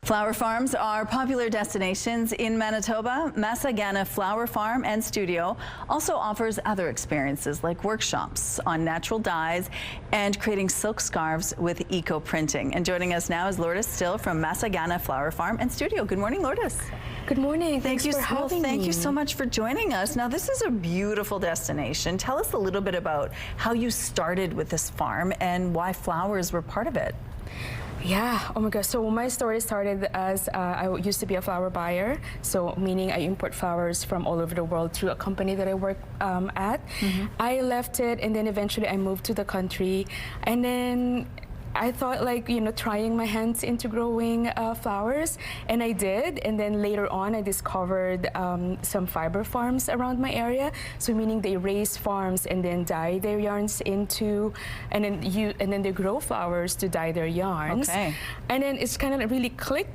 Flower farms are popular destinations in Manitoba. Masagana Flower Farm and Studio also offers other experiences like workshops on natural dyes and creating silk scarves with eco-printing. And joining us now is Lourdes Still from Masagana Flower Farm and Studio. Good morning, Lourdes. Good morning. Thank you so much for joining us. Now, this is a beautiful destination. Tell us a little bit about how you started with this farm and why flowers were part of it. Yeah, oh my gosh. So my story started as I used to be a flower buyer. So meaning I import flowers from all over the world through a company that I work at. I left it and then eventually I moved to the country. And then I thought trying my hands into growing flowers, and I did. And then later on, I discovered some fiber farms around my area. So meaning they raise farms and then dye their yarns into, and then they grow flowers to dye their yarns. Okay. And then it's kind of really clicked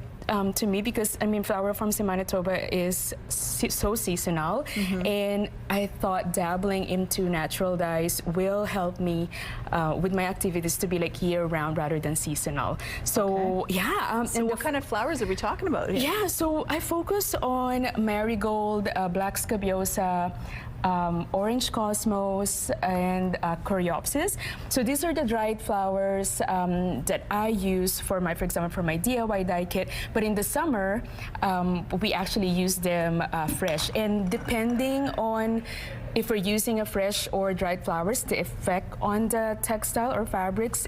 to me because flower farms in Manitoba is so seasonal, and I thought dabbling into natural dyes will help me with my activities to be like year-round rather than seasonal. So yeah. So what kind of flowers are we talking about here? Yeah, so I focus on marigold, black scabiosa, orange cosmos, and coreopsis. So these are the dried flowers that I use for example, for my DIY dye kit. But in the summer, we actually use them fresh. And depending on if we're using a fresh or dried flowers, the effect on the textile or fabrics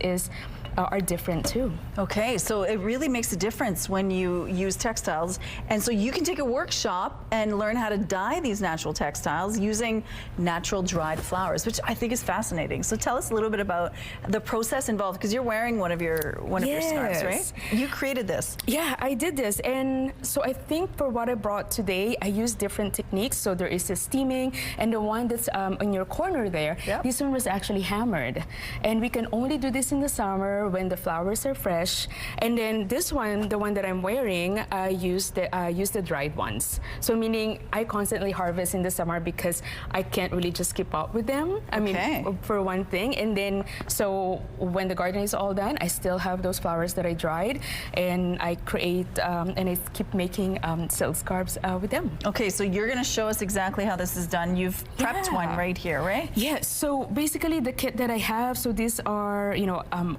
are different too. Okay, so it really makes a difference when you use textiles. And so you can take a workshop and learn how to dye these natural textiles using natural dried flowers, which I think is fascinating. So tell us a little bit about the process involved, because you're wearing one of your scarves, right? You created this. Yeah, I did this. And so I think for what I brought today, I used different techniques. So there is the steaming, and the one that's in your corner there, this one was actually hammered. And we can only do this in the summer when the flowers are fresh. And then this one, the one that I'm wearing, I use the dried ones. So meaning I constantly harvest in the summer because I can't really just keep up with them. I mean, for one thing. And then so when the garden is all done, I still have those flowers that I dried, and I create and I keep making silk scarves with them. Okay, so you're going to show us exactly how this is done. You've prepped one right here, right? Yeah. So basically, the kit that I have. So these are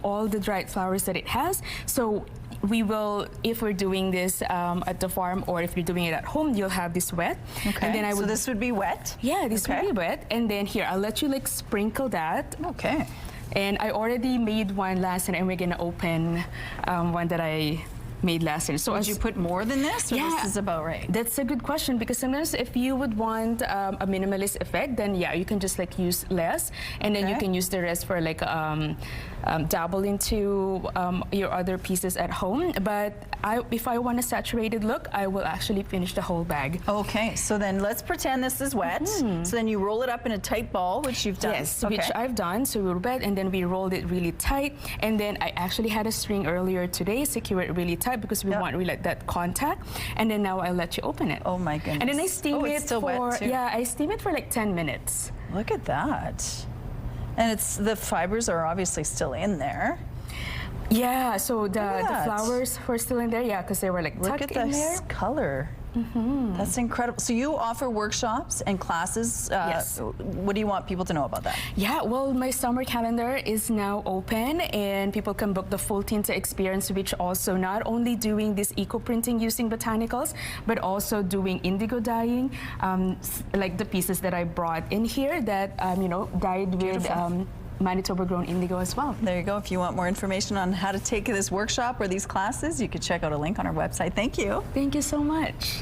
all the dried flowers that it has. So we will, if we're doing this at the farm or if you're doing it at home, you'll have this wet. Okay. And then so this would be wet? Yeah, this would be wet. And then here, I'll let you sprinkle that. Okay. And I already made one last night, and we're gonna open one that I made last year. So would you put more than this, or this is about right? That's a good question, because sometimes if you would want a minimalist effect, then yeah, you can just use less, and then you can use the rest for dabble into your other pieces at home. But if I want a saturated look, I will actually finish the whole bag. Okay, so then let's pretend this is wet. So then you roll it up in a tight ball, which you've done. Yes, which I've done. So we rolled it, and then we rolled it really tight. And then I actually had a string earlier today, secure it really tight because we want really that contact. And then now I'll let you open it. Oh my goodness. And then I steam it still wet too. I steam it for 10 minutes. Look at that. And the fibers are obviously still in there. Yeah, so the flowers were still in there, because they were tucked in there. Look at this color. That's incredible. So you offer workshops and classes. Yes. What do you want people to know about that? Yeah, well, my summer calendar is now open, and people can book the full Tinta experience, which also not only doing this eco-printing using botanicals, but also doing indigo dyeing, like the pieces that I brought in here that, dyed with Manitoba-grown indigo as well. There you go. If you want more information on how to take this workshop or these classes, you could check out a link on our website. Thank you. Thank you so much.